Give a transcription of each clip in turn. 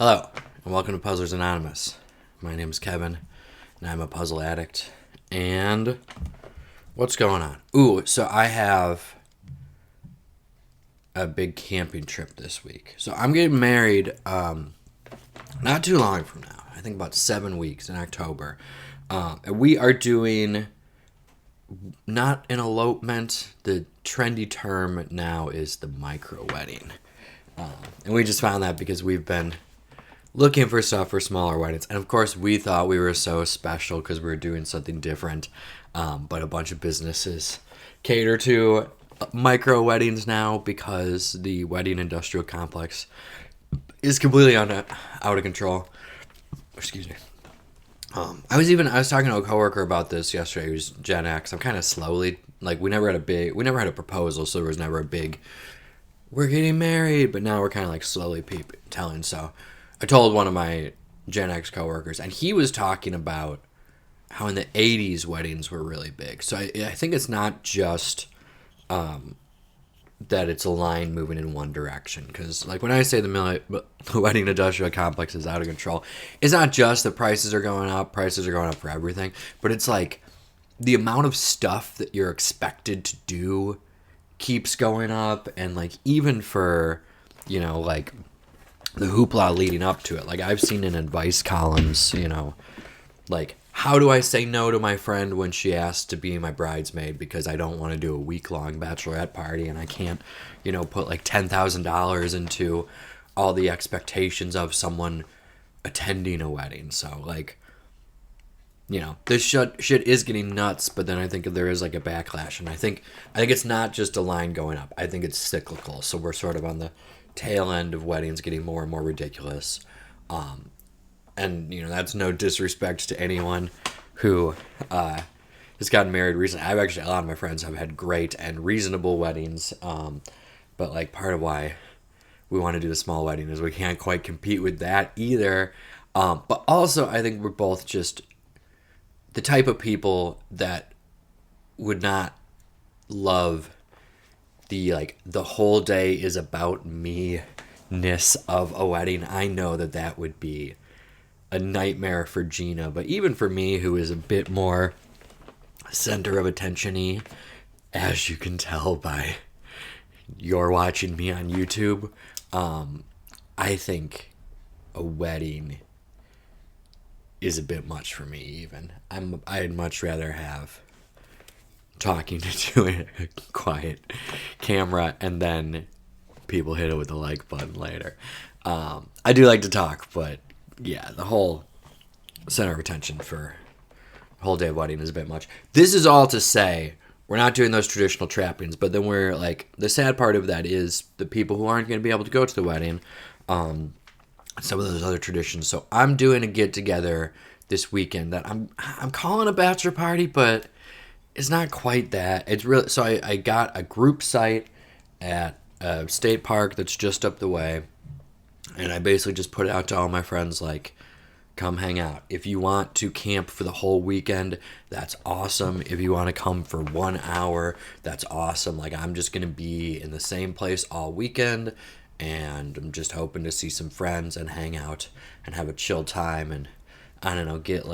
Hello, and welcome to Puzzlers Anonymous. My name is Kevin, and I'm a puzzle addict. And what's going on? So I have a big camping trip this week. So I'm getting married not too long from now. I think about 7 weeks in October. And we are doing not an elopement. The trendy term now is the micro wedding. And we just found that because we've been looking for stuff for smaller weddings. And of course, we thought we were so special because we were doing something different. But a bunch of businesses cater to micro weddings now because the wedding industrial complex is completely out of control. Excuse me. I was talking to a coworker about this yesterday. Who's Gen X. I'm kind of slowly, we never had a proposal, so there was never a big, we're getting married, but now we're kind of slowly telling. So I told one of my Gen X coworkers, and he was talking about how in the 80s weddings were really big. So I think it's not just that it's a line moving in one direction. Because when I say the wedding industrial complex is out of control, it's not just the prices are going up. Prices are going up for everything. But it's the amount of stuff that you're expected to do keeps going up. And even for, the hoopla leading up to it. I've seen in advice columns, how do I say no to my friend when she asks to be my bridesmaid because I don't want to do a week-long bachelorette party and I can't, put $10,000 into all the expectations of someone attending a wedding. So, this shit is getting nuts, but then I think there is a backlash. And I think it's not just a line going up. I think it's cyclical. So we're sort of on the tail end of weddings getting more and more ridiculous. And, that's no disrespect to anyone who has gotten married recently. A lot of my friends have had great and reasonable weddings. But, part of why we want to do the small wedding is we can't quite compete with that either. But also, I think we're both just the type of people that would not love the whole day is about me-ness of a wedding. I know that would be a nightmare for Gina, but even for me, who is a bit more center of attention-y, as you can tell by you're watching me on YouTube, I think a wedding is a bit much for me even. I'd much rather have talking to a quiet camera and then people hit it with the like button later. I do like to talk, but yeah, the whole center of attention for a whole day wedding is a bit much. This is all to say we're not doing those traditional trappings, but then we're the sad part of that is the people who aren't going to be able to go to the wedding, some of those other traditions. So I'm doing a get together this weekend that I'm calling a bachelor party, but it's not quite that. It's really, so I got a group site at a state park that's just up the way, and I basically just put it out to all my friends, come hang out. If you want to camp for the whole weekend, that's awesome. If you want to come for 1 hour, that's awesome. I'm just going to be in the same place all weekend, and I'm just hoping to see some friends and hang out and have a chill time and, I don't know, get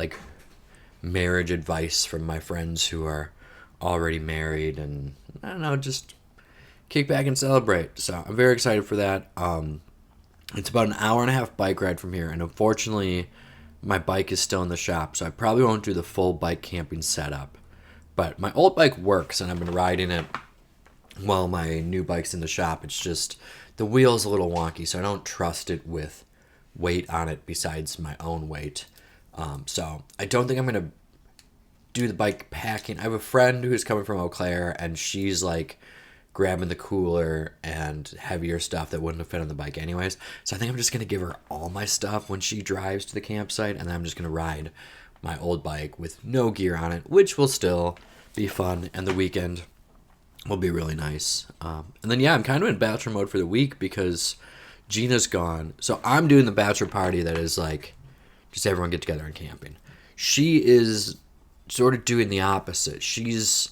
marriage advice from my friends who are already married and, I don't know, just kick back and celebrate. So I'm very excited for that. It's about an hour and a half bike ride from here, and unfortunately my bike is still in the shop, so I probably won't do the full bike camping setup. But my old bike works, and I've been riding it while my new bike's in the shop. It's just the wheel's a little wonky, so I don't trust it with weight on it besides my own weight. So I don't think I'm going to do the bike packing. I have a friend who's coming from Eau Claire, and she's grabbing the cooler and heavier stuff that wouldn't have fit on the bike anyways. So I think I'm just going to give her all my stuff when she drives to the campsite, and then I'm just going to ride my old bike with no gear on it, which will still be fun, and the weekend will be really nice. And then, I'm kind of in bachelor mode for the week because Gina's gone. So I'm doing the bachelor party that is just everyone get together and camping. She is sort of doing the opposite. She's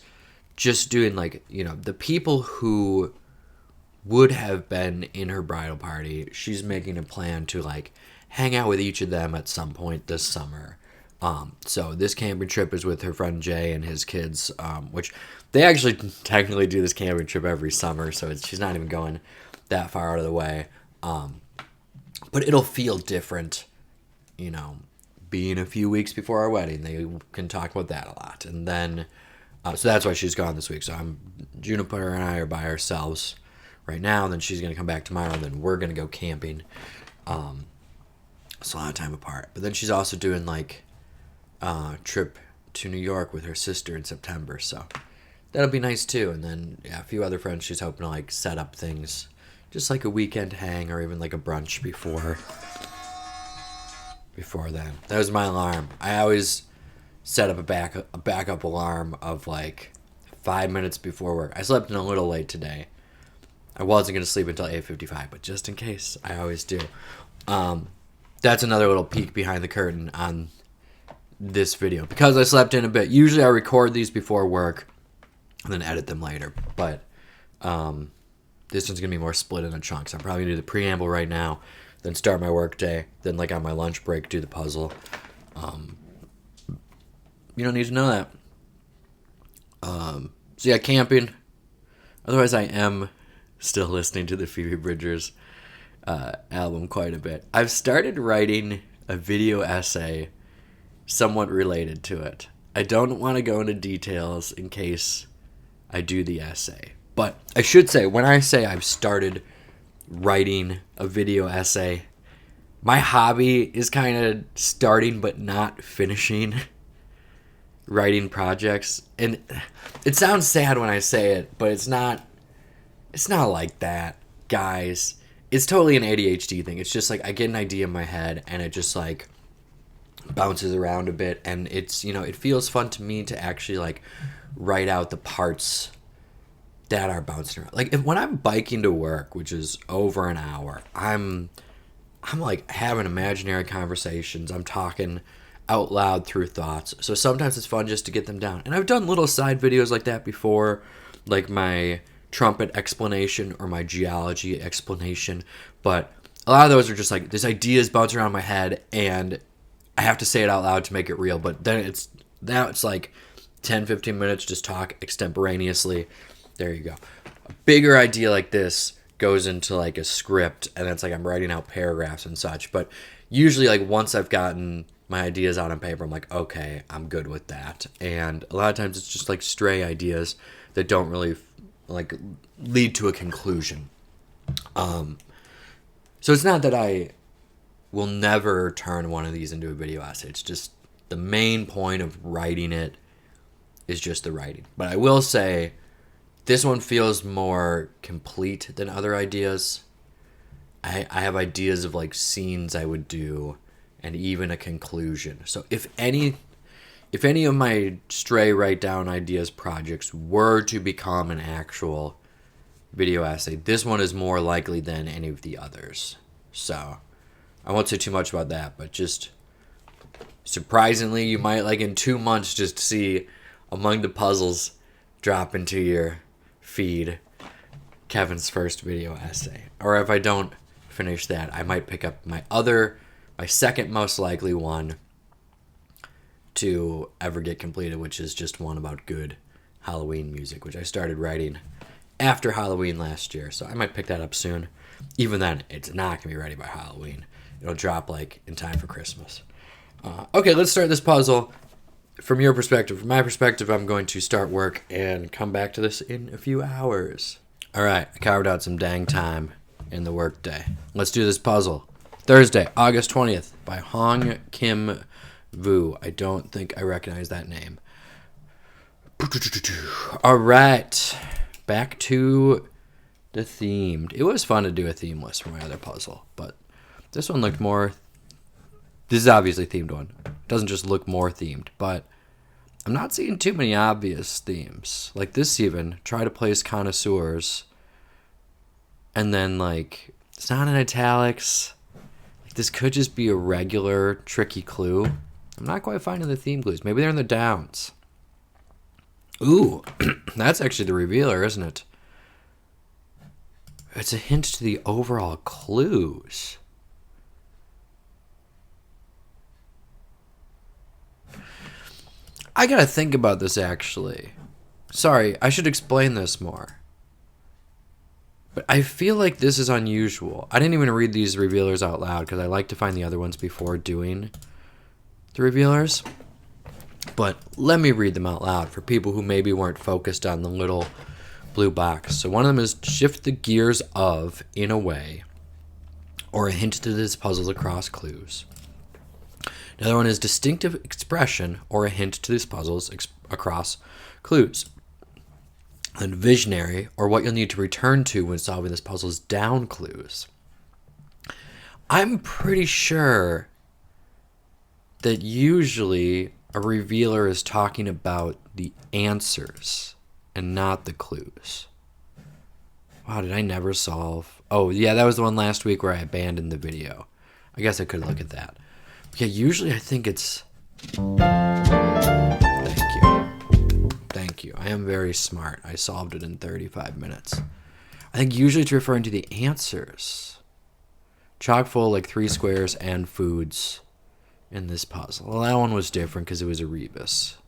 just doing the people who would have been in her bridal party. She's making a plan to like hang out with each of them at some point this summer. So this camping trip is with her friend Jay and his kids, which they actually technically do this camping trip every summer, so she's not even going that far out of the way. But it'll feel different, you know, being a few weeks before our wedding. They can talk about that a lot. And then, so that's why she's gone this week. So Juniper and I are by ourselves right now, and then she's going to come back tomorrow, and then we're going to go camping. It's a lot of time apart. But then she's also doing like trip to New York with her sister in September, so that'll be nice too. And then a few other friends she's hoping to like set up things, just like a weekend hang or even like a brunch before then. That was my alarm. I always set up a backup alarm of like 5 minutes before work. I slept in a little late today. I wasn't going to sleep until 8:55, but just in case, I always do. That's another little peek behind the curtain on this video, because I slept in a bit. Usually I record these before work and then edit them later, but this one's gonna be more split into chunks. I'm probably gonna do the preamble right now, then start my work day, then like on my lunch break do the puzzle. You don't need to know that. So yeah, camping. Otherwise I am still listening to the Phoebe Bridgers album quite a bit. I've started writing a video essay somewhat related to it. I don't want to go into details in case I do the essay. But I should say, when I say I've started writing a video essay, my hobby is kind of starting but not finishing writing projects. And it sounds sad when I say it, but it's not like that, guys. It's totally an ADHD thing. It's just like I get an idea in my head and it just like bounces around a bit, and it's, you know, it feels fun to me to actually like write out the parts that are bouncing around. Like when I'm biking to work, which is over an hour, I'm like having imaginary conversations. I'm talking out loud through thoughts. So sometimes it's fun just to get them down. And I've done little side videos like that before, like my trumpet explanation or my geology explanation, but a lot of those are just like this ideas bounce around my head and I have to say it out loud to make it real. But then it's like 10-15 minutes just talk extemporaneously. There you go. A bigger idea like this goes into like a script, and it's like I'm writing out paragraphs and such. But usually like once I've gotten my ideas out on paper, I'm like, okay, I'm good with that. And a lot of times it's just like stray ideas that don't really like lead to a conclusion. So it's not that I will never turn one of these into a video essay. It's just the main point of writing it is just the writing. But I will say this one feels more complete than other ideas. I have ideas of like scenes I would do and even a conclusion. So if any of my stray write down ideas projects were to become an actual video essay, this one is more likely than any of the others. So I won't say too much about that, but just surprisingly, you might like in 2 months just see among the puzzles drop into your feed Kevin's first video essay. Or if I don't finish that, I might pick up my second most likely one to ever get completed, which is just one about good Halloween music, which I started writing after Halloween last year. So I might pick that up soon. Even then, it's not going to be ready by Halloween. It'll drop like in time for Christmas. Okay, let's start this puzzle from your perspective. From my perspective, I'm going to start work and come back to this in a few hours. All right, I carved out some dang time in the work day. Let's do this puzzle. Thursday, August 20th by Hong Kim Vu. I don't think I recognize that name. All right, back to the themed. It was fun to do a theme list for my other puzzle, but this one looked more... This is obviously a themed one. It doesn't just look more themed, but I'm not seeing too many obvious themes. Like this even, try to place connoisseurs, and then like, it's not in italics. Like this could just be a regular tricky clue. I'm not quite finding the theme clues. Maybe they're in the downs. Ooh, that's actually the revealer, isn't it? It's a hint to the overall clues. I gotta think about this, actually. Sorry, I should explain this more. But I feel like this is unusual. I didn't even read these revealers out loud because I like to find the other ones before doing the revealers. But let me read them out loud for people who maybe weren't focused on the little blue box. So one of them is shift the gears of, in a way, or a hint to this puzzle across clues. Another one is distinctive expression, or a hint to these puzzles across clues. And visionary, or what you'll need to return to when solving this puzzle's down clues. I'm pretty sure that usually a revealer is talking about the answers and not the clues. Wow, did I never solve? Oh, yeah, that was the one last week where I abandoned the video. I guess I could look at that. Yeah, usually I think it's... Thank you. I am very smart. I solved it in 35 minutes. I think usually it's referring to the answers. Chock full like 3 squares and foods in this puzzle. Well, that one was different because it was a rebus.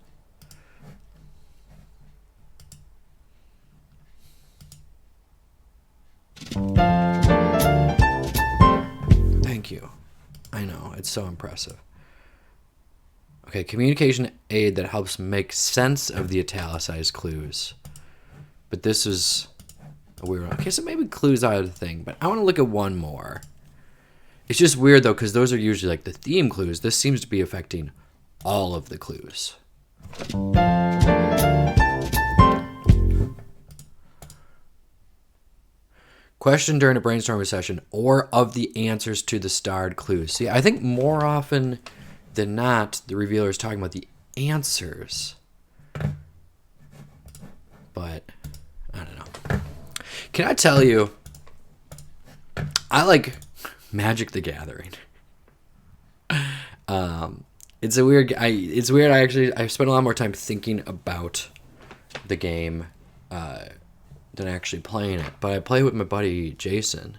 Thank you. I know, it's so impressive. Okay, communication aid that helps make sense of the italicized clues. But this is a weird one. Okay, so maybe clues are the thing, but I want to look at one more. It's just weird, though, because those are usually like the theme clues. This seems to be affecting all of the clues. Question during a brainstorming session, or of the answers to the starred clues. See, I think more often than not, the revealer is talking about the answers. But, I don't know. Can I tell you, I like Magic the Gathering. It's weird. I spent a lot more time thinking about the game than actually playing it. But I play with my buddy Jason,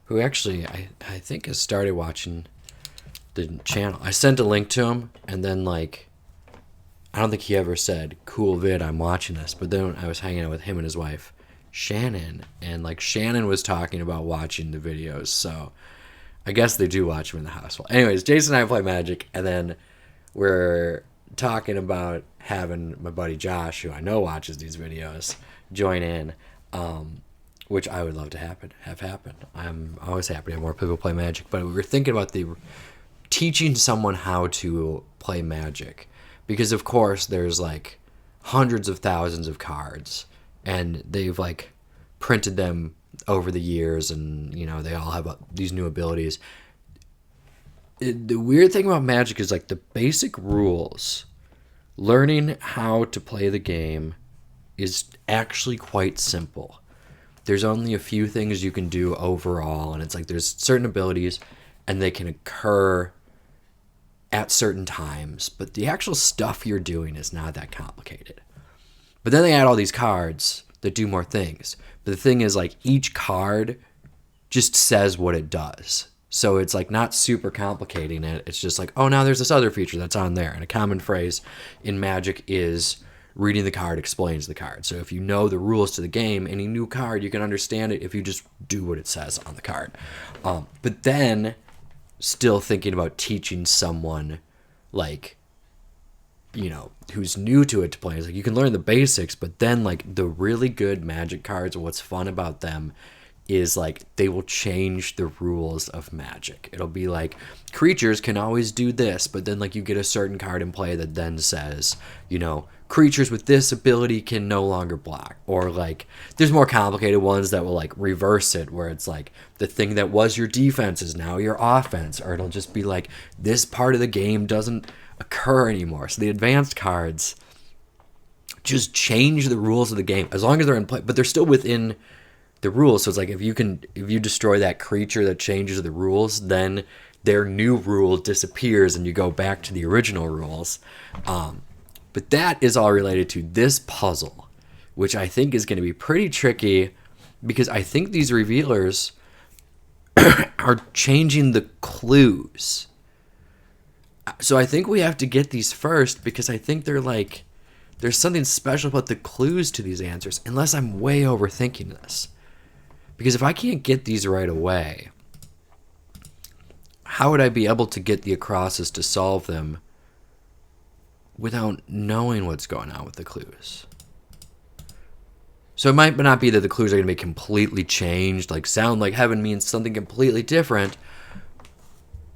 who actually I think has started watching the channel. I sent a link to him, and then like I don't think he ever said, "Cool vid, I'm watching this." But then I was hanging out with him and his wife, Shannon, and like Shannon was talking about watching the videos, so I guess they do watch them in the house. Well, anyways, Jason and I play Magic, and then we're talking about having my buddy Josh, who I know watches these videos, join in, which I would love to have happen. I'm always happy to have more people play Magic, but we were thinking about teaching someone how to play Magic, because of course there's like hundreds of thousands of cards, and they've like printed them over the years, and you know they all have these new abilities. The weird thing about Magic is like the basic rules, learning how to play the game is actually quite simple. There's only a few things you can do overall, and it's like there's certain abilities and they can occur at certain times, but the actual stuff you're doing is not that complicated. But then they add all these cards that do more things. But the thing is, like, each card just says what it does. So it's like not super complicating it. It's just like, oh, now there's this other feature that's on there. And a common phrase in Magic is reading the card explains the card. So if you know the rules to the game, any new card, you can understand it if you just do what it says on the card. But then still thinking about teaching someone, like, you know, who's new to it to play. It's like you can learn the basics, but then like the really good Magic cards, what's fun about them is like they will change the rules of Magic. It'll be like creatures can always do this, but then like you get a certain card in play that then says, you know, creatures with this ability can no longer block. Or like there's more complicated ones that will like reverse it, where it's like the thing that was your defense is now your offense. Or it'll just be like this part of the game doesn't occur anymore. So the advanced cards just change the rules of the game as long as they're in play, but they're still within the rules. So it's like if you destroy that creature that changes the rules, then their new rule disappears and you go back to the original rules. But that is all related to this puzzle, which I think is going to be pretty tricky because I think these revealers are changing the clues. So I think we have to get these first because I think they're like, there's something special about the clues to these answers, unless I'm way overthinking this. Because if I can't get these right away, how would I be able to get the acrosses to solve them without knowing what's going on with the clues? So it might not be that the clues are going to be completely changed, like sound like heaven means something completely different.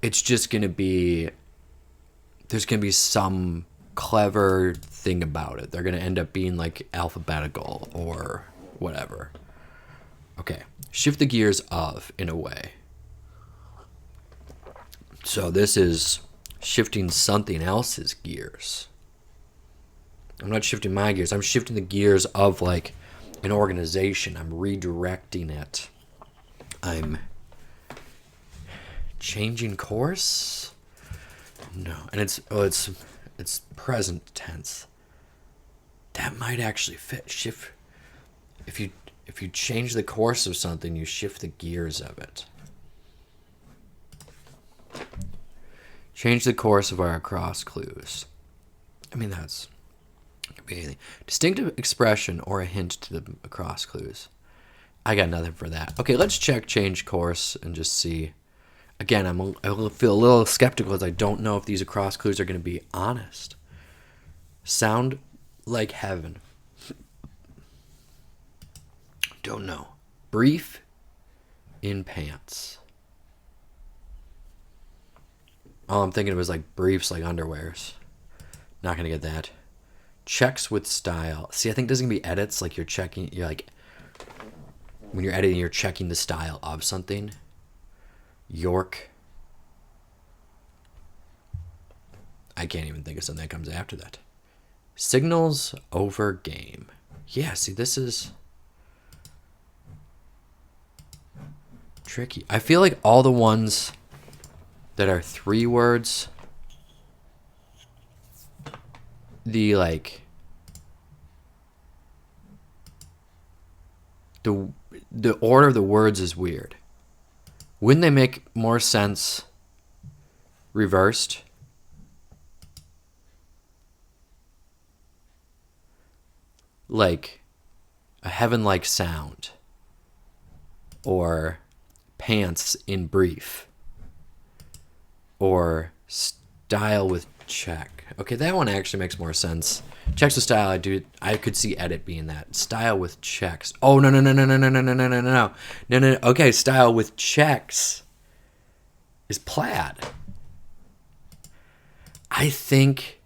It's just going to be, there's going to be some clever thing about it. They're going to end up being like alphabetical or whatever. Okay, shift the gears of in a way. So this is shifting something else's gears. I'm not shifting my gears. I'm shifting the gears of like an organization. I'm redirecting it. I'm changing course? No. And it's present tense. That might actually fit. Shift. If you change the course of something, you shift the gears of it. Change the course of our across clues. I mean, that's could be anything. Distinctive expression or a hint to the across clues. I got nothing for that. Okay, let's check change course and just see. Again, I feel a little skeptical as I don't know if these across clues are going to be honest. Sound like heaven. Don't know. Brief in pants. All I'm thinking of is like briefs, like underwears. Not going to get that. Checks with style. See, I think there's going to be edits. Like you're like, when you're editing, you're checking the style of something. York. I can't even think of something that comes after that. Signals over game. Yeah, see, this is tricky. I feel like all the ones that are 3 words, the order of the words is weird. Wouldn't they make more sense reversed? Like a heaven-like sound or pants in brief or style with check. Okay, that one actually makes more sense. Checks with style, I could see edit being that. Style with checks. Oh, no. No. Okay, style with checks is plaid. I think,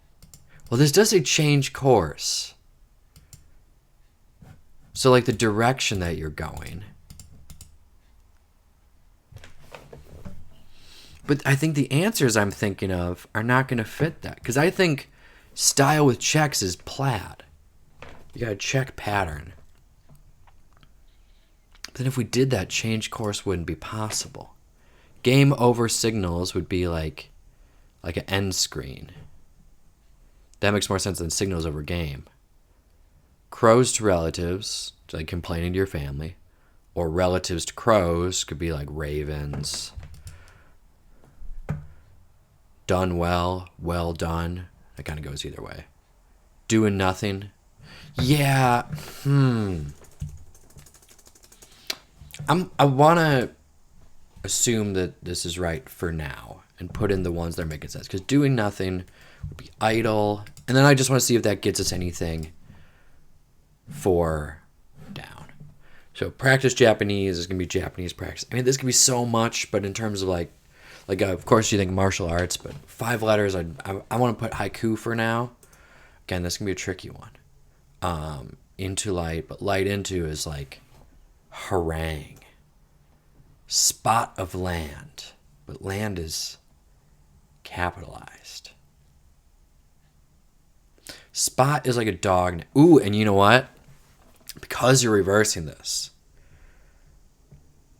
well, this does say change course. So like the direction that you're going. But I think the answers I'm thinking of are not going to fit that. Because I think style with checks is plaid. You got a check pattern. But then if we did that, change course wouldn't be possible. Game over signals would be like an end screen. That makes more sense than signals over game. Crows to relatives, like complaining to your family. Or relatives to crows could be like ravens. Done well, well done. That kind of goes either way. Doing nothing. Yeah. I want to assume that this is right for now and put in the ones that are making sense. Because doing nothing would be idle. And then I just want to see if that gets us anything for down. So practice Japanese is going to be Japanese practice. I mean, this could be so much, but in terms of like of course you think martial arts, but 5 letters, I want to put haiku for now. Again, this can be a tricky one. Into light, but light into is like harangue. Spot of land, but land is capitalized. Spot is like a dog. Ooh, and you know what? Because you're reversing this,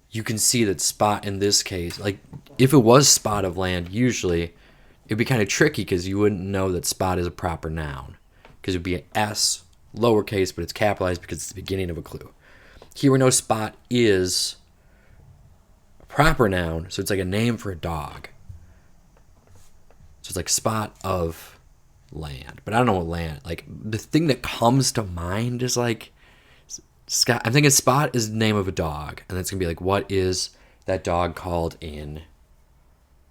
you can see that spot in this case, like if it was spot of land, usually it'd be kind of tricky because you wouldn't know that spot is a proper noun because it'd be an S, lowercase, but it's capitalized because it's the beginning of a clue. here we know spot is a proper noun, so it's like a name for a dog. So it's like spot of land. But I don't know what land. Like, the thing that comes to mind is like, Scott. I'm thinking spot is the name of a dog. And it's going to be like, what is that dog called in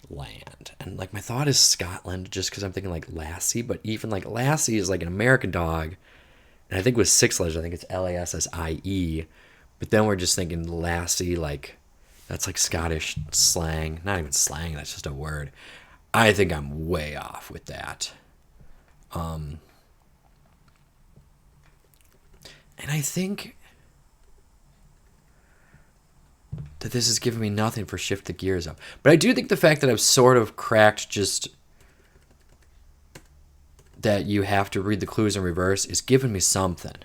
land? And like, my thought is Scotland, just because I'm thinking like Lassie. But even like Lassie is like an American dog. And I think with 6 letters, I think it's Lassie. But then we're just thinking Lassie, like, that's like Scottish slang. Not even slang, that's just a word. I think I'm way off with that. And I think that this is giving me nothing for shift the gears up. But I do think the fact that I've sort of cracked just that you have to read the clues in reverse is giving me something.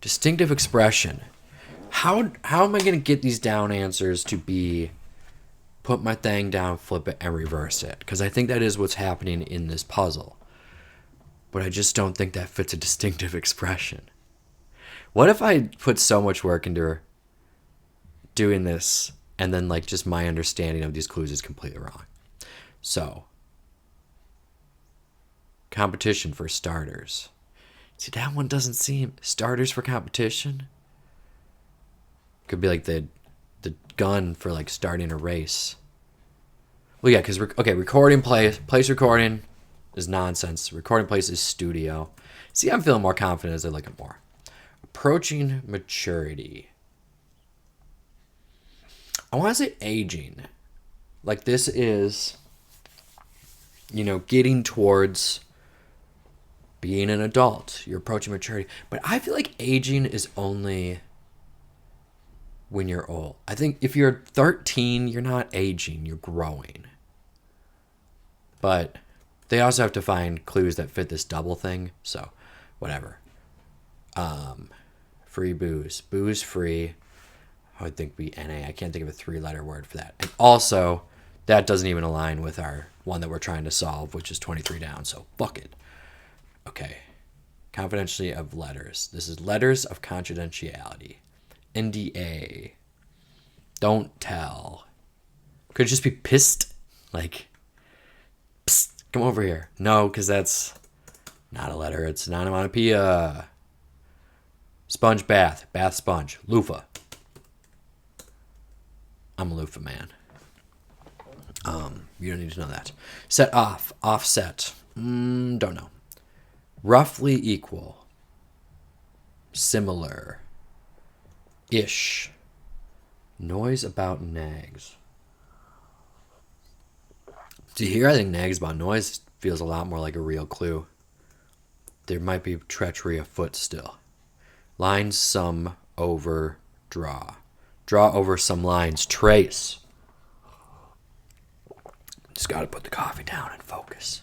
Distinctive expression. How am I going to get these down answers to be put my thing down, flip it, and reverse it? Because I think that is what's happening in this puzzle. But I just don't think that fits a distinctive expression. What if I put so much work into doing this and then like just my understanding of these clues is completely wrong? So, competition for starters. See, that one doesn't seem... Starters for competition? Could be like the gun for like starting a race. Well, yeah, because recording place recording is nonsense. Recording place is studio. See, I'm feeling more confident as I look at more. Approaching maturity. I want to say aging. Like, this is, getting towards being an adult. You're approaching maturity. But I feel like aging is only when you're old. I think if you're 13, you're not aging, you're growing. But they also have to find clues that fit this double thing, so whatever. Free booze. Booze free. I would think be NA. I can't think of a 3-letter word for that. And also, that doesn't even align with our one that we're trying to solve, which is 23 down, so fuck it. Okay. Confidentiality of letters. This is letters of confidentiality. NDA. Don't tell. Could it just be pissed? Like, psst, come over here. No, because that's not a letter. It's an onomatopoeia. Sponge bath. Bath sponge. Loofah. I'm a loofah man. You don't need to know that. Set off. Offset. Don't know. Roughly equal. Similar. Ish. Noise about nags. See, here I think nags about noise feels a lot more like a real clue. There might be treachery afoot still. Lines some over draw. Draw over some lines. Trace. Just got to put the coffee down and focus.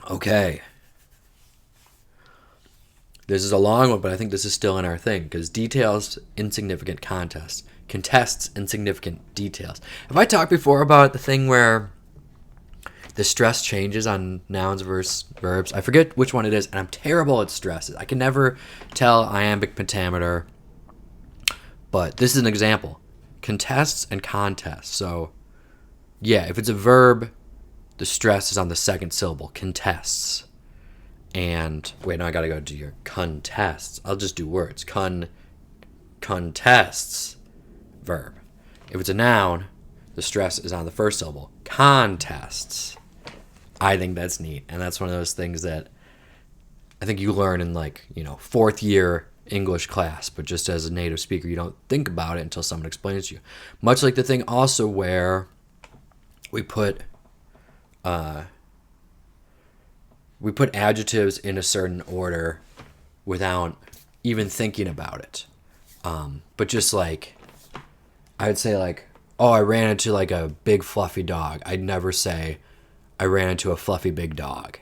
Okay. This is a long one, but I think this is still in our thing, because details, insignificant contests. Contests, insignificant details. Have I talked before about the thing where the stress changes on nouns versus verbs? I forget which one it is, and I'm terrible at stresses. I can never tell iambic pentameter, but this is an example. Contests and contests. So, yeah, if it's a verb, the stress is on the second syllable. Contests. And, wait, no, I gotta go do your contests. I'll just do words. Contests. Verb. If it's a noun, the stress is on the first syllable. Contests. I think that's neat. And that's one of those things that I think you learn in, like, 4th year English class. But just as a native speaker, you don't think about it until someone explains to you. Much like the thing also where we put adjectives in a certain order without even thinking about it. But just like, I would say like, oh, I ran into like a big fluffy dog. I'd never say I ran into a fluffy big dog.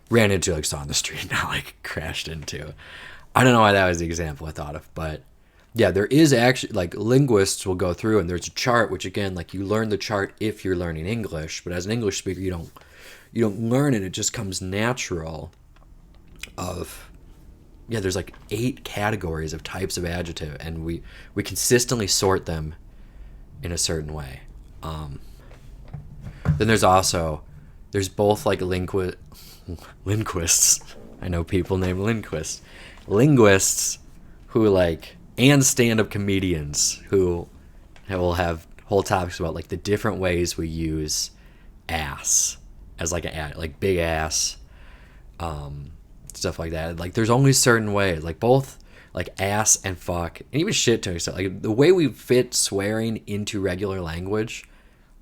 Ran into, like, saw on the street, not like crashed into. I don't know why that was the example I thought of, but yeah, there is actually, like, linguists will go through and there's a chart, which again, like, you learn the chart if you're learning English, but as an English speaker, you don't learn it. It just comes natural of yeah, there's like 8 categories of types of adjective, and we consistently sort them in a certain way. Then there's both like linguists. I know people named linguists who like, and stand-up comedians who will have whole topics about like the different ways we use ass as like like big ass, stuff like that. Like there's only certain ways, like both like ass and fuck, and even shit to an extent. Like the way we fit swearing into regular language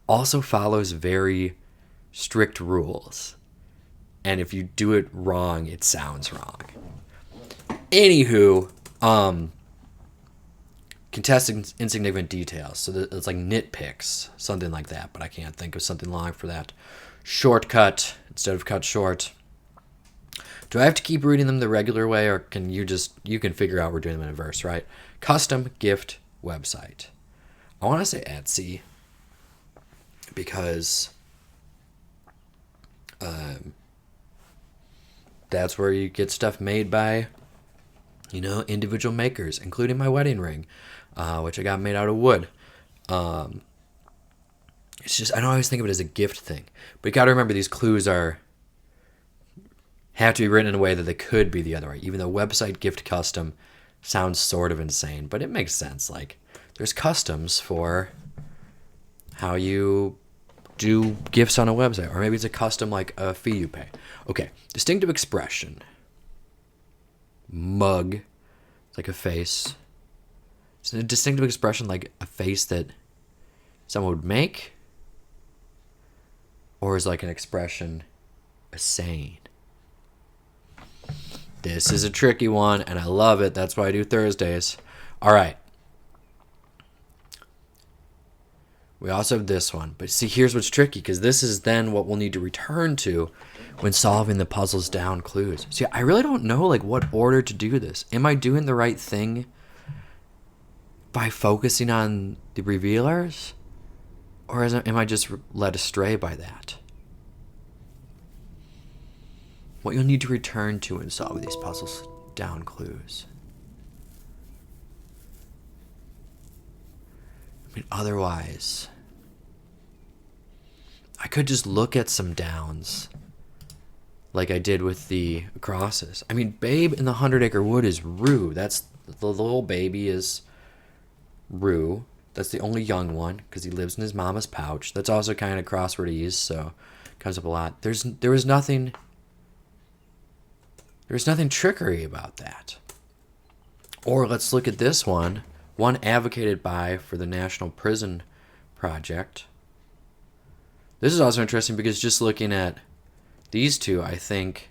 also follows very strict rules. And if you do it wrong, it sounds wrong. Anywho, contest insignificant details. So it's like nitpicks, something like that, but I can't think of something long for that. Shortcut instead of cut short. Do I have to keep reading them the regular way, or can you can figure out we're doing them in a verse, right? Custom gift website. I want to say Etsy because that's where you get stuff made by, individual makers, including my wedding ring, which I got made out of wood. It's just, I don't always think of it as a gift thing, but you got to remember these clues have to be written in a way that they could be the other way. Even though website gift custom sounds sort of insane, but it makes sense. Like there's customs for how you do gifts on a website, or maybe it's a custom like a fee you pay. Okay, distinctive expression. Mug, it's like a face. It's a distinctive expression like a face that someone would make, or is like an expression, a saying. This is a tricky one, and I love it. That's why I do Thursdays. All right. We also have this one. But see, here's what's tricky, because this is then what we'll need to return to when solving the puzzles down clues. See, I really don't know like what order to do this. Am I doing the right thing by focusing on the revealers? Or am I just led astray by that? What you'll need to return to in solving these puzzles down clues. I mean, otherwise, I could just look at some downs like I did with the crosses. I mean, Babe in the 100-Acre Wood is Rue. That's the little baby is Rue. That's the only young one because he lives in his mama's pouch. That's also kind of crosswordese, so it comes up a lot. There was nothing trickery about that. Or let's look at this one advocated by for the National Prison Project. This is also interesting because just looking at these two, I think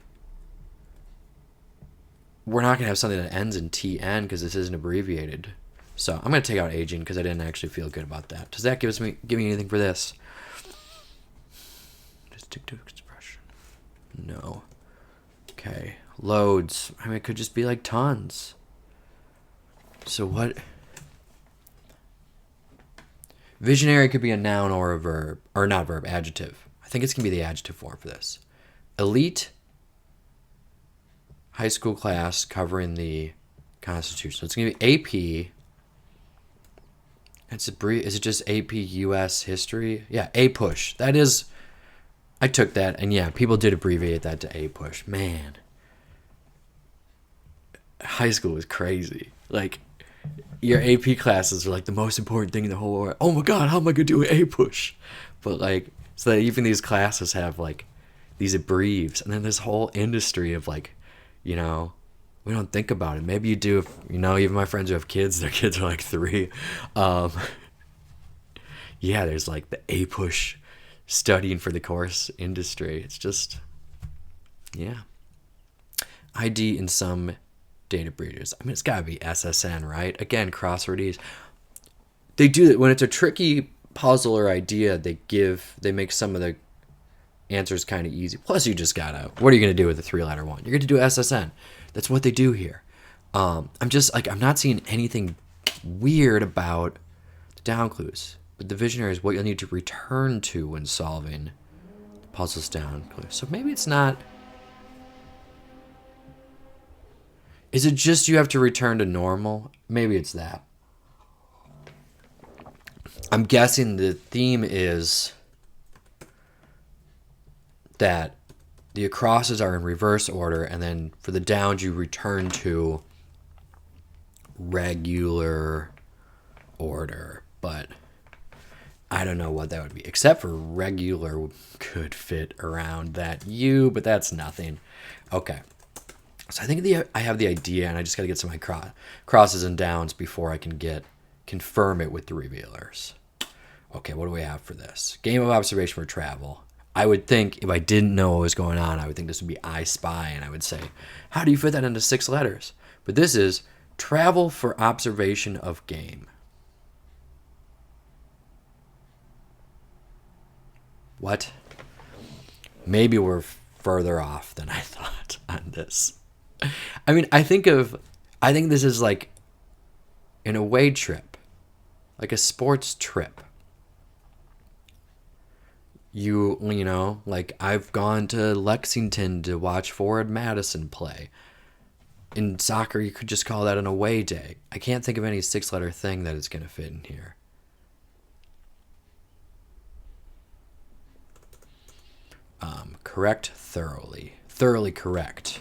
we're not going to have something that ends in TN because this isn't abbreviated. So I'm going to take out aging because I didn't actually feel good about that. Does that give me anything for this? Distinctive expression. No. Okay. Loads. I mean, it could just be like tons. So what? Visionary could be a noun or a verb. Or not verb, adjective. I think it's going to be the adjective form for this. Elite high school class covering the Constitution. So it's going to be AP. Is it just AP US history? Yeah, A-push. That is, I took that, and yeah, people did abbreviate that to A-push. Man. High school was crazy. Like, your AP classes are like the most important thing in the whole world. Oh my god, how am I going to do an A-push? But like, so that even these classes have like these abbreves, and then this whole industry of like, we don't think about it. Maybe you do if, even my friends who have kids, their kids are like 3. Yeah, there's like the A-push studying for the course industry. It's just, yeah. ID in some data breeders. I mean, it's got to be SSN, right? Again, crosswordese. They do that when it's a tricky puzzle or idea. They make some of the answers kind of easy. Plus, what are you going to do with the 3-letter one? You're going to do SSN. That's what they do here. I'm not seeing anything weird about the down clues. But the visionary is what you'll need to return to when solving the puzzles down clues. So maybe it's not. Is it just you have to return to normal? Maybe it's that. I'm guessing the theme is that the acrosses are in reverse order, and then for the downs you return to regular order. But I don't know what that would be, except for regular could fit around that U, but that's nothing. Okay. So I think I have the idea, and I just got to get some of my crosses and downs before I can confirm it with the revealers. Okay, what do we have for this? Game of observation for travel. I would think if I didn't know what was going on, I would think this would be I Spy, and I would say, how do you fit that into 6 letters? But this is travel for observation of game. What? Maybe we're further off than I thought on this. I mean, I think this is like an away trip, like a sports trip. You know, like I've gone to Lexington to watch Forward Madison play. In soccer, you could just call that an away day. I can't think of any 6-letter thing that is going to fit in here. Correct thoroughly. Thoroughly correct.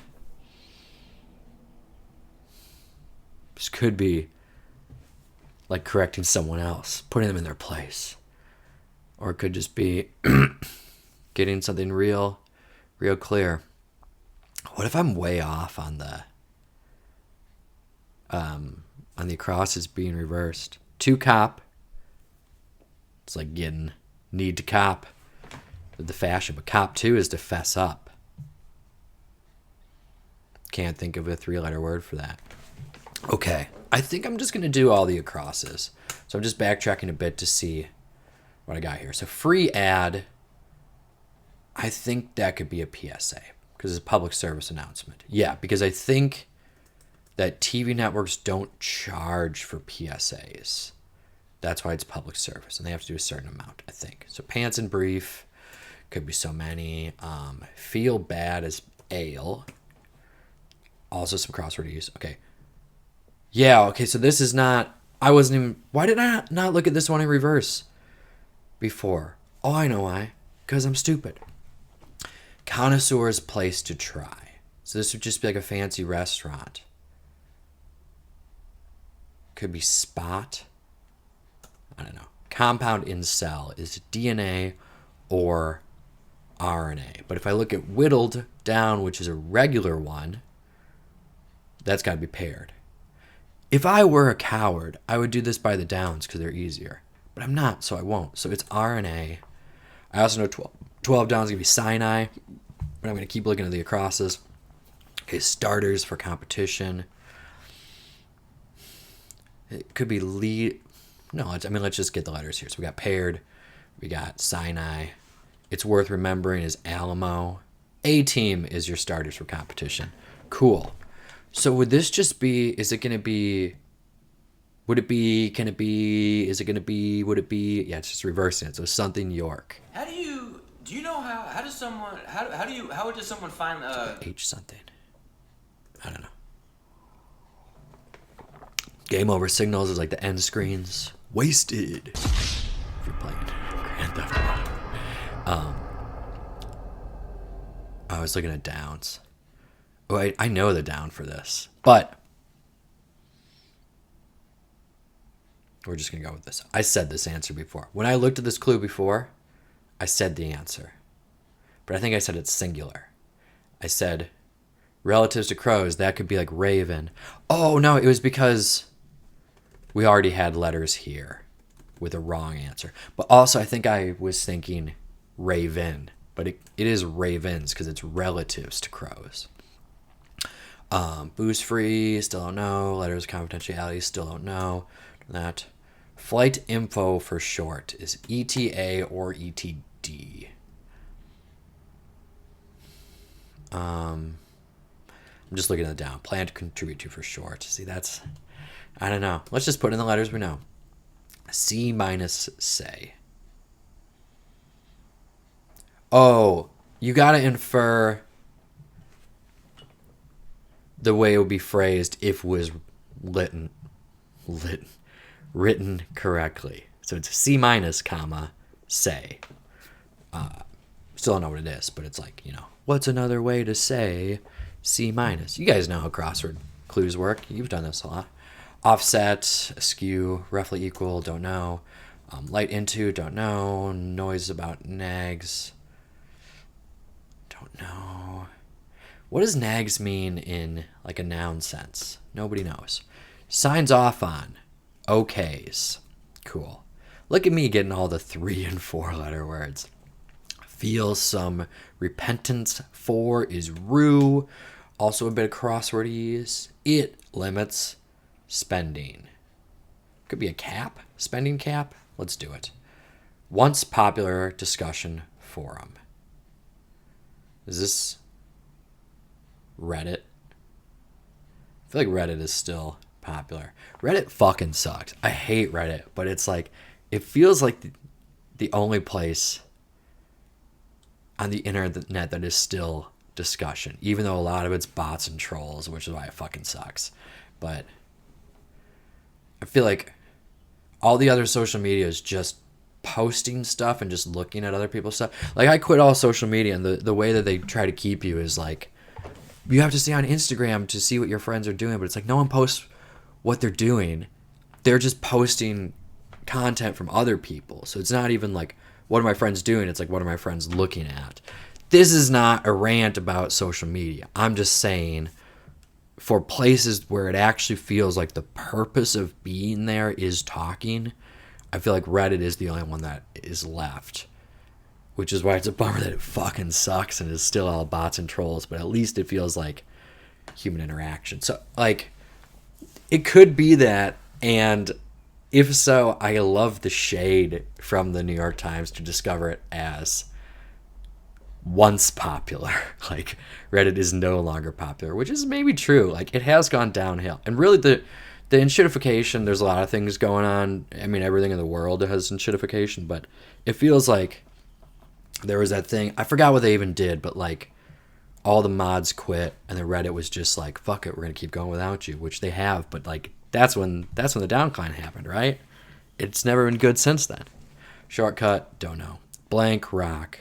This could be like correcting someone else, putting them in their place. Or it could just be getting something real clear. What if I'm way off on the acrosses being reversed? To cop. It's like getting need to cop. The fashion, but cop 2 is to fess up. Can't think of a 3-letter word for that. Okay, I think I'm just going to do all the acrosses. So I'm just backtracking a bit to see what I got here. So free ad, I think that could be a PSA because it's a public service announcement. Yeah, because I think that TV networks don't charge for PSAs. That's why it's public service, and they have to do a certain amount, I think. So pants and brief. Could be so many. Feel bad as ale. Also some crossword use. Okay. Yeah, okay, so this is not... I wasn't even... Why did I not look at this one in reverse before? Oh, I know why. Because I'm stupid. Connoisseur's place to try. So this would just be like a fancy restaurant. Could be spot. I don't know. Compound in cell is DNA or RNA. But if I look at whittled down, which is a regular one, that's got to be paired. If I were a coward, I would do this by the downs because they're easier. But I'm not, so I won't. So it's RNA. I also know 12 downs is going to be Sinai. But I'm going to keep looking at the acrosses. Okay, starters for competition. It could be lead. No, let's just get the letters here. So we got paired. We got Sinai. It's worth remembering is Alamo. A-team is your starters for competition. Cool. So would this just be, is it going to be, would it be, can it be, is it going to be, would it be, yeah, it's just reversing it. So something York. How do you know how does someone, how does someone find H something. I don't know. Game over signals is like the end screens. Wasted. If you're playing Grand Theft Auto. I was looking at downs. Oh, I know the down for this, but we're just going to go with this. I said this answer before. When I looked at this clue before, I said the answer. But I think I said it's singular. I said relatives to crows, that could be like raven. Oh, no, it was because we already had letters here with a wrong answer. But also, I think I was thinking raven. But it is ravens because it's relatives to crows. Booze free, still don't know. Letters of confidentiality, still don't know. That. Flight info for short is ETA or ETD. I'm just looking at the down. Plan to contribute to for short. See, that's... I don't know. Let's just put in the letters we know. C minus say. Oh, you gotta infer... the way it would be phrased if it was written correctly. So it's C minus, comma, say. Still don't know what it is, but it's like, what's another way to say C minus? You guys know how crossword clues work. You've done this a lot. Offset, askew, roughly equal, don't know. Light into, don't know. Noise about nags, don't know. What does nags mean in like a noun sense? Nobody knows. Signs off on, okays. Cool. Look at me getting all the 3 and 4 letter words. Feel some repentance for is rue. Also a bit of crosswordese. It limits spending. Could be a cap. Spending cap. Let's do it. Once popular discussion forum. Is this Reddit? I feel like Reddit is still popular. Reddit fucking sucks. I hate Reddit, but it's like, it feels like the only place on the internet that is still discussion, even though a lot of it's bots and trolls, which is why it fucking sucks. But I feel like all the other social media is just posting stuff and just looking at other people's stuff. Like, I quit all social media, and the way that they try to keep you is like, you have to stay on Instagram to see what your friends are doing, but it's like no one posts what they're doing. They're just posting content from other people. So it's not even like, what are my friends doing? It's like, what are my friends looking at? This is not a rant about social media. I'm just saying, for places where it actually feels like the purpose of being there is talking, I feel like Reddit is the only one that is left. Which is why it's a bummer that it fucking sucks and is still all bots and trolls, but at least it feels like human interaction. So, like, it could be that, and if so, I love the shade from the New York Times to discover it as once popular. Like, Reddit is no longer popular, which is maybe true. Like, it has gone downhill. And really, the enshittification, there's a lot of things going on. I mean, everything in the world has enshittification, but it feels like there was that thing, I forgot what they even did, but like all the mods quit and the Reddit was just like, fuck it, we're going to keep going without you, which they have, but like that's when the downcline happened, right? It's never been good since then. Shortcut, don't know. Blank rock.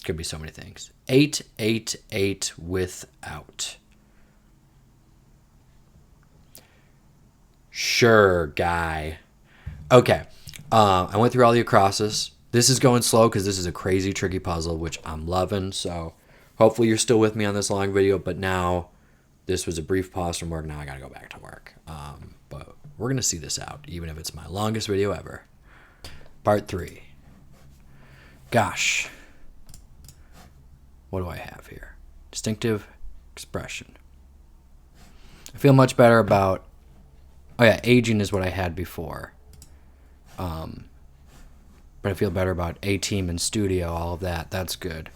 Could be so many things. 888 without. Sure, guy. Okay. I went through all the acrosses. This is going slow because this is a crazy, tricky puzzle, which I'm loving. So hopefully you're still with me on this long video. But now this was a brief pause from work. Now I got to go back to work. But we're going to see this out, even if it's my longest video ever. Part 3. Gosh. What do I have here? Distinctive expression. I feel much better about... Oh, yeah, aging is what I had before. But I feel better about A-Team and Studio, all of that. That's good.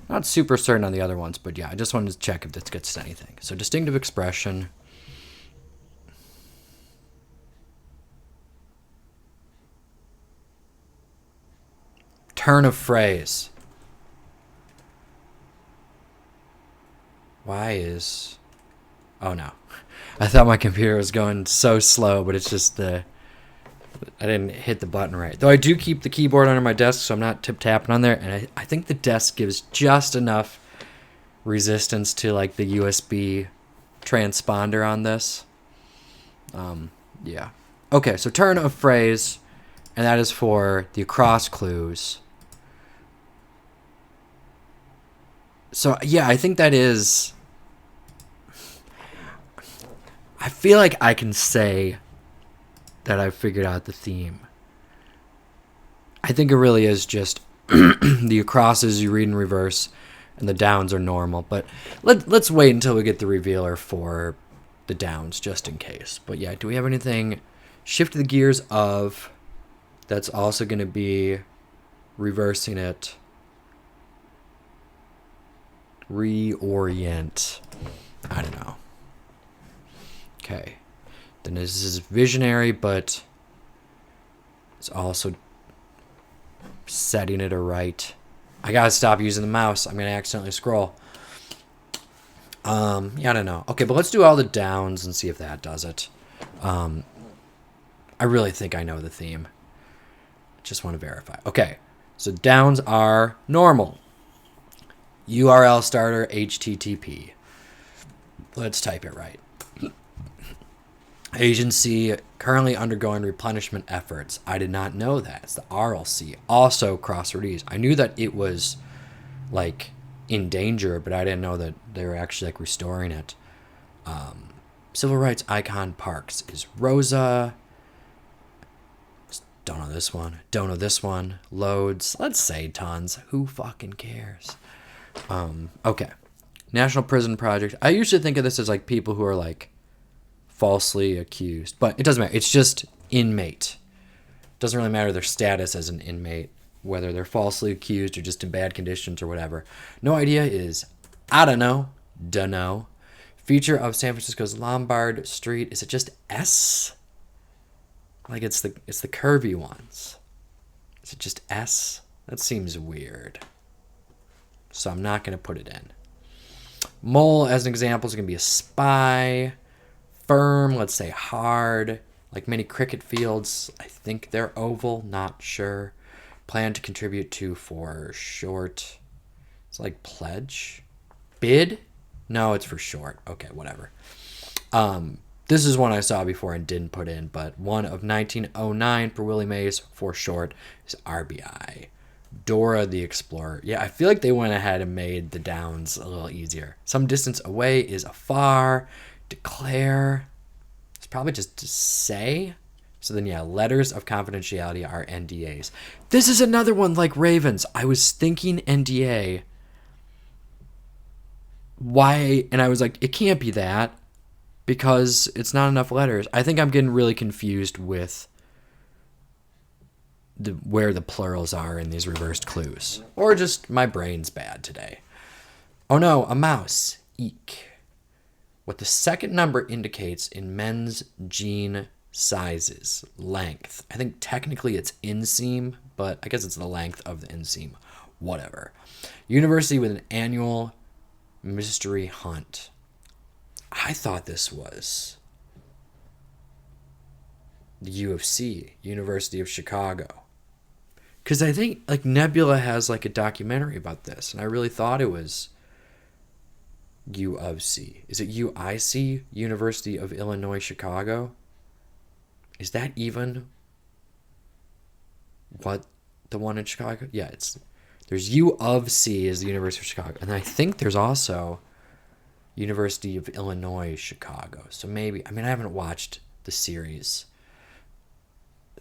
Not super certain on the other ones, but yeah, I just wanted to check if this gets to anything. So distinctive expression. Turn of phrase. Why is... Oh, no. I thought my computer was going so slow, but it's just the... I didn't hit the button right. Though I do keep the keyboard under my desk, so I'm not tip-tapping on there. And I think the desk gives just enough resistance to, like, the USB transponder on this. Yeah. Okay, so turn of phrase, and that is for the across clues. So, yeah, I think that is... I feel like I can say that I've figured out the theme. I think it really is just the acrosses you read in reverse and the downs are normal. But let's wait until we get the revealer for the downs just in case. But yeah, do we have anything? Shift the gears of... That's also going to be reversing it. Reorient. I don't know. Okay. Then this is visionary, but it's also setting it aright. I gotta stop using the mouse. I'm gonna accidentally scroll. Yeah, I don't know. Okay, but let's do all the downs and see if that does it. I really think I know the theme. Just want to verify. Okay, so downs are normal. URL starter HTTP. Let's type it right. Agency currently undergoing replenishment efforts. I did not know that. It's the RLC. Also Crossword. I knew that it was like in danger, but I didn't know that they were actually like restoring it. Civil rights icon parks is Rosa. Don't know this one. Don't know this one. Loads. Let's say tons. Who fucking cares? Okay. National Prison Project. I usually think of this as like people who are like falsely accused, but it doesn't matter. It's just inmate. Doesn't really matter their status as an inmate, whether they're falsely accused or just in bad conditions or whatever. No idea is I don't know. Dunno. Feature of San Francisco's Lombard Street. Is it just S? Like it's the curvy ones. Is it just S? That seems weird. So I'm not going to put it in. Mole, as an example, is going to be a spy. Firm, let's say hard. Like many cricket fields, I think they're oval, not sure. Plan to contribute to for short. It's like pledge. Bid? No, it's for short. Okay, whatever. This is one I saw before and didn't put in, but one of 1909 for Willie Mays for short is RBI. Dora the Explorer. Yeah, I feel like they went ahead and made the downs a little easier. Some distance away is afar. Declare. It's probably just to say. So then, yeah, letters of confidentiality are NDAs. This is another one like Ravens. I was thinking NDA. Why? And I was like, it can't be that because it's not enough letters. I think I'm getting really confused with where the plurals are in these reversed clues. Or just my brain's bad today. Oh no, a mouse. Eek. What the second number indicates in men's jean sizes. Length. I think technically it's inseam, but I guess it's the length of the inseam. Whatever. University with an annual mystery hunt. I thought this was the U of C, University of Chicago. Because I think like Nebula has like a documentary about this, and I really thought it was U of C. Is it UIC, University of Illinois, Chicago? Is that even what the one in Chicago? Yeah, there's U of C is the University of Chicago, and I think there's also University of Illinois, Chicago. So maybe, I haven't watched the series,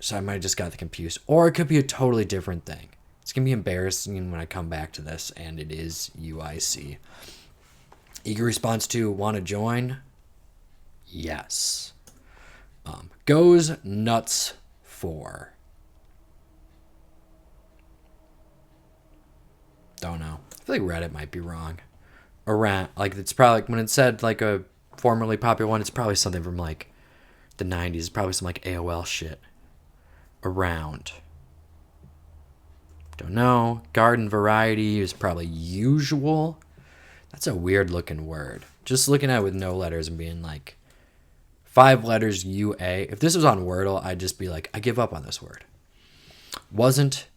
so I might have just got the confused. Or it could be a totally different thing. It's going to be embarrassing when I come back to this, and it is UIC. Eager response to want to join? Yes. Goes nuts for. Don't know. I feel like Reddit might be wrong. Around, like it's probably, when it said like a formerly popular one, it's probably something from like the 90s. It's probably some like AOL shit. Around. Don't know. Garden variety is probably usual. That's a weird looking word. Just looking at it with no letters and being like 5 letters UA. If this was on Wordle, I'd just be like, I give up on this word. Wasn't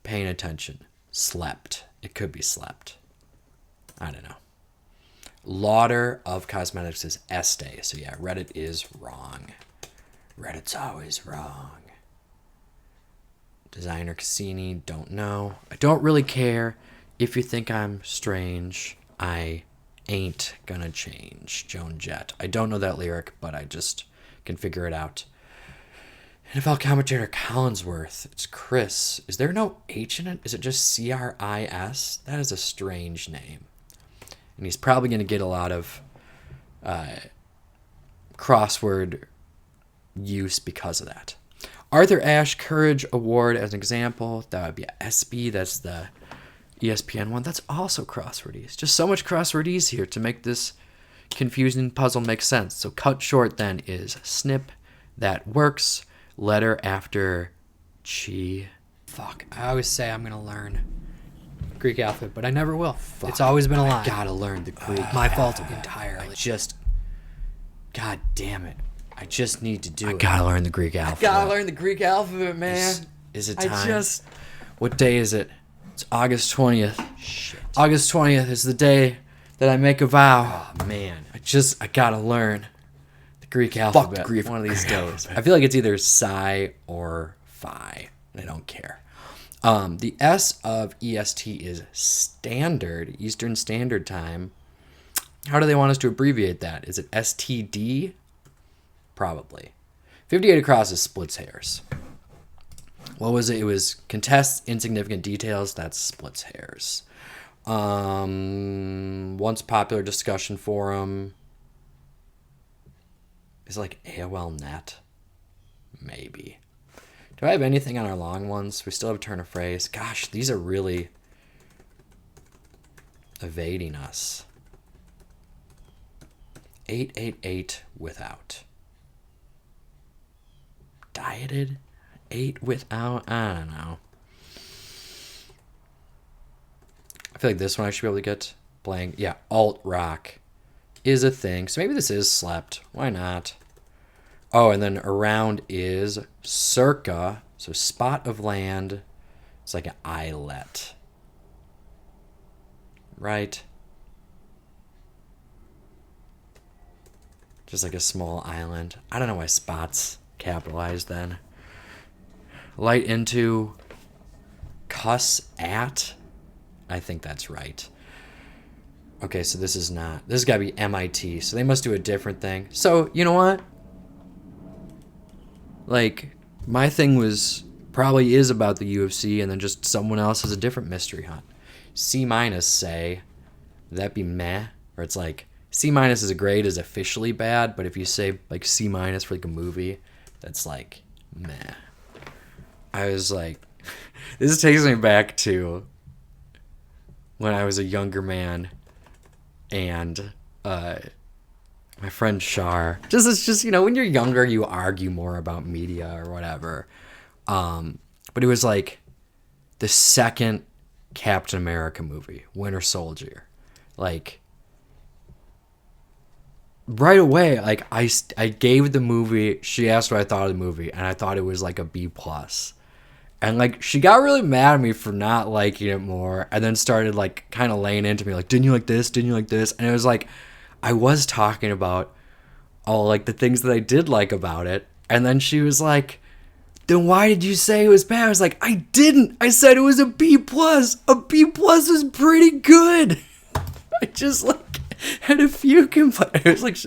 paying attention. Slept. It could be slept. I don't know. Lauder of cosmetics is Estee. So yeah, Reddit is wrong. Reddit's always wrong. Designer Cassini, don't know. I don't really care. If you think I'm strange, I ain't gonna change. Joan Jett. I don't know that lyric, but I just can figure it out. NFL commentator Collinsworth. It's Chris. Is there no H in it? Is it just CRIS? That is a strange name. And he's probably going to get a lot of crossword use because of that. Arthur Ashe Courage Award as an example. That would be a SB. That's the ESPN one. That's also crosswordese. Just so much crosswordese here to make this confusing puzzle make sense. So cut short then is snip. That works. Letter after chi. Fuck. I always say I'm going to learn Greek alphabet, but I never will. It's always been a lie. I gotta learn the Greek. My fault entirely. God damn it! I just need to do it. Gotta learn the Greek alphabet. Gotta learn the Greek alphabet, man. Is it I time? just. What day is it? It's August 20th. Shit. August 20th is the day that I make a vow. Oh man. I gotta learn the Greek alphabet. the Greek one of these days. I feel like it's either psi or phi. I don't care. The S of EST is standard, Eastern Standard Time. How do they want us to abbreviate that? Is it STD? Probably. 58 across is splits hairs. What was it? It was contests insignificant details. That's splits hairs. Once popular discussion forum is like AOL Net. Maybe. Do I have anything on our long ones? We still have turn of phrase. Gosh, these are really evading us. 888 without. Dieted? 8 without? I don't know. I feel like this one I should be able to get blank. Yeah, alt rock is a thing. So maybe this is slept. Why not? Oh, and then around is circa. So spot of land. It's like an islet. Right? Just like a small island. I don't know why spot's capitalized then. Light into cuss at. I think that's right. Okay, so this is not. This has got to be MIT. So they must do a different thing. So, you know what? Like, my thing probably is about the UFC, and then just someone else has a different mystery hunt. C minus, say, would that be meh? Or it's like, C minus is a grade is officially bad, but if you say like C minus for like a movie, that's like meh. I was like, this takes me back to when I was a younger man, and my friend Shar. It's just when you're younger, you argue more about media or whatever. But it was like the second Captain America movie, Winter Soldier. Like, right away, like I gave the movie. She asked what I thought of the movie, and I thought it was like a B plus. And like she got really mad at me for not liking it more, and then started like kind of laying into me like, "Didn't you like this? Didn't you like this?" And it was like, I was talking about all like the things that I did like about it, and then she was like, "Then why did you say it was bad?" I was like, "I didn't. I said it was a B plus. A B plus is pretty good." I just like had a few complaints. It was like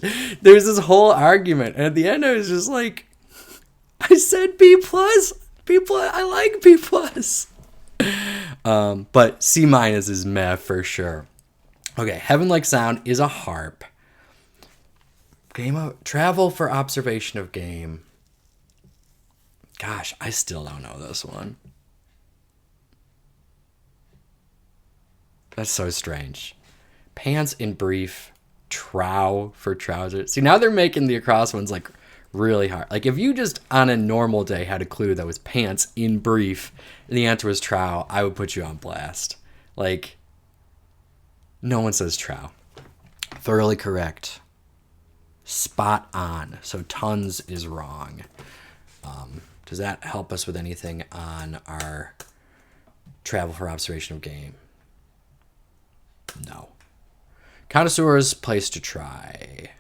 there was this whole argument, and at the end, I was just like, "I said B plus. B plus. I like B plus." But C minus is meh for sure. Okay, Heaven Like Sound is a harp. Travel for observation of game. Gosh, I still don't know this one. That's so strange. Pants in brief. Trow for trousers. See, now they're making the across ones like really hard. Like if you just on a normal day had a clue that was pants in brief and the answer was trow, I would put you on blast. Like, no one says trow. Thoroughly correct. Spot on. So tons is wrong. Does that help us with anything on our travel for observation of game? No. Connoisseur's place to try.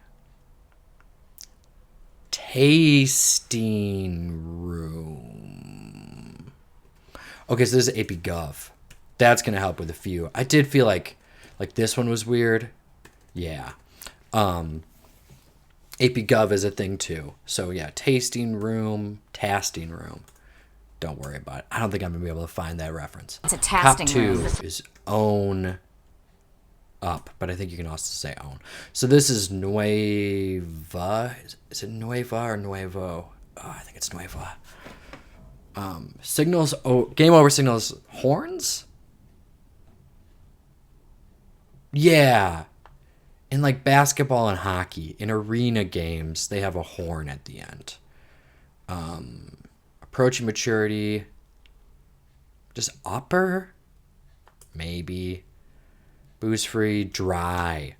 Tasting room. Okay, so this is AP Gov. That's going to help with a few. I did feel like this one was weird. Yeah. AP Gov is a thing too. So yeah, tasting room. Don't worry about it. I don't think I'm going to be able to find that reference. It's a tasting room. Top 2 is own up, but I think you can also say own. So this is Nueva. Is it Nueva or Nuevo? Oh, I think it's Nueva. Signals. Oh, game over signals. Horns? Yeah. In like basketball and hockey, in arena games, they have a horn at the end. Approaching maturity. Just upper? maybe. Booze free, dry.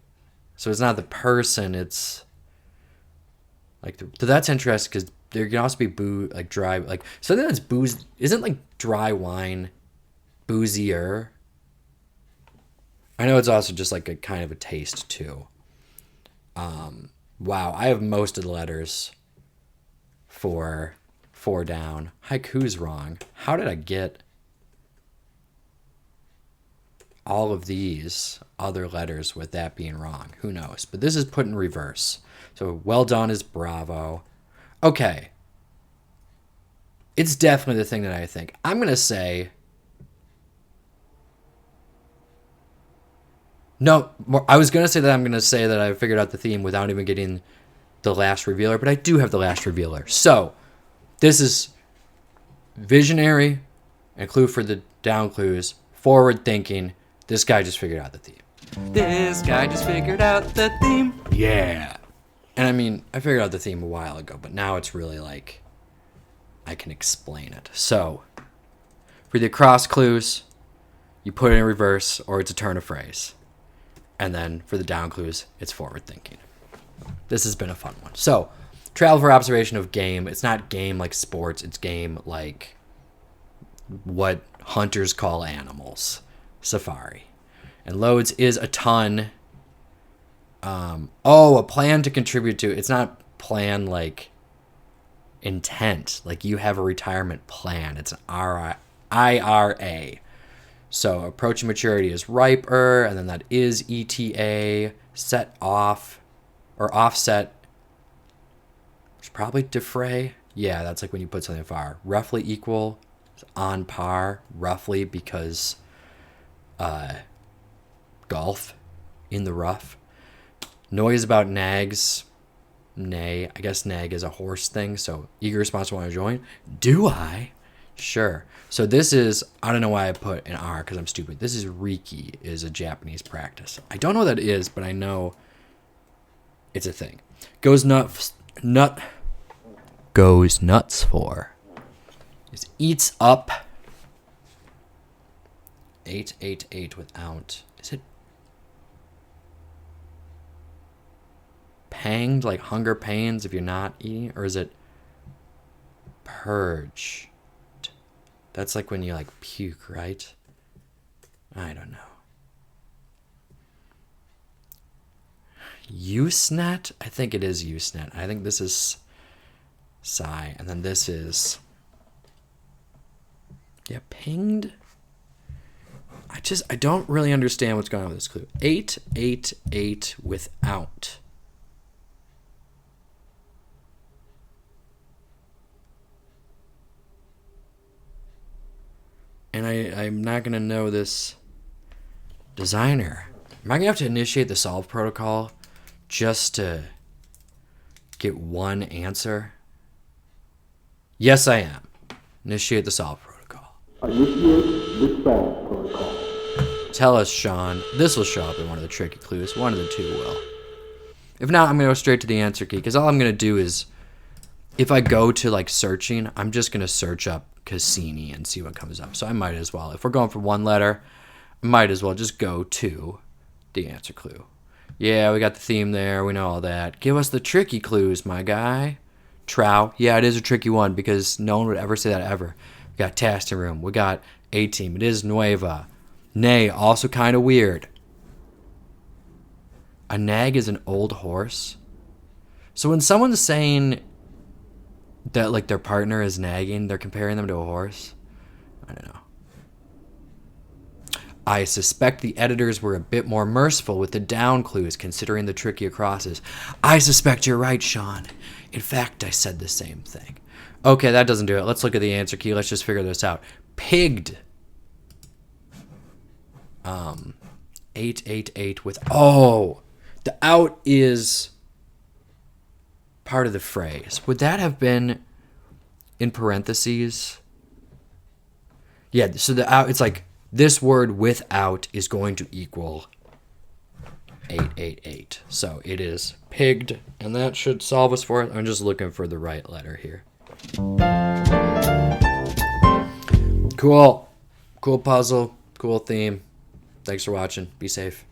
So it's not the person, it's like so that's interesting because there can also be like dry, like so that's booze. Isn't like dry wine boozier? I know it's also just like a kind of a taste too. Wow, I have most of the letters for 4 down. Haiku's wrong. How did I get all of these other letters with that being wrong? Who knows? But this is put in reverse. So well done is bravo. Okay. It's definitely the thing that I think. I'm going to say... No, I was going to say that I'm going to say that I figured out the theme without even getting the last revealer, but I do have the last revealer. So, this is visionary, and clue for the down clues, forward thinking. This guy just figured out the theme. This guy just figured out the theme. Yeah. And I mean, I figured out the theme a while ago, but now it's really like, I can explain it. So, for the across clues, you put it in reverse, or it's a turn of phrase. And then for the down clues, it's forward thinking. This has been a fun one. So, travel for observation of game. It's not game like sports. It's game like what hunters call animals. Safari. And loads is a ton. A plan to contribute to. It's not plan like intent. Like you have a retirement plan. It's an IRA. So approaching maturity is riper, and then that is ETA. Set off, or offset, it's probably defray. Yeah, that's like when you put something far. Roughly equal, on par, roughly, because golf, in the rough. Noise about nags, nay. I guess nag is a horse thing, so eager response want to join. Do I? Sure. So this is, I don't know why I put an R because I'm stupid. This is Riki, is a Japanese practice. I don't know what that is, but I know it's a thing. Goes nuts for is eats up. 888 without. Is it panged, like hunger pains if you're not eating? Or is it purge? That's like when you like puke, right? I don't know. Usenet? I think it is Usenet. I think this is Psy. And then this is... Yeah, pinged? I don't really understand what's going on with this clue. 888 without. And I'm not going to know this designer. Am I going to have to initiate the solve protocol just to get one answer? Yes, I am. Initiate the solve protocol. Initiate the solve protocol. Tell us, Sean. This will show up in one of the tricky clues. One of the two will. If not, I'm going to go straight to the answer key, because all I'm going to do is, if I go to like searching, I'm just going to search up Cassini and see what comes up. So I might as well, if we're going for one letter, I might as well just go to the answer clue. Yeah, we got the theme there. We know all that. Give us the tricky clues, my guy. Trow. Yeah, it is a tricky one because no one would ever say that ever. We got Tasting Room. We got A-Team. It is Nueva. Nay, also kind of weird. A nag is an old horse. So when someone's saying that like their partner is nagging, they're comparing them to a horse. I don't know. I suspect the editors were a bit more merciful with the down clues considering the tricky acrosses. I suspect you're right, Sean. In fact, I said the same thing. Okay, that doesn't do it. Let's look at the answer key. Let's just figure this out. Pigged. 888 with... Oh! The out is part of the phrase. Would that have been in parentheses? Yeah, so the out, it's like this word without is going to equal 888. So it is pigged, and that should solve us for it. I'm just looking for the right letter here. Cool. Cool puzzle. Cool theme. Thanks for watching. Be safe.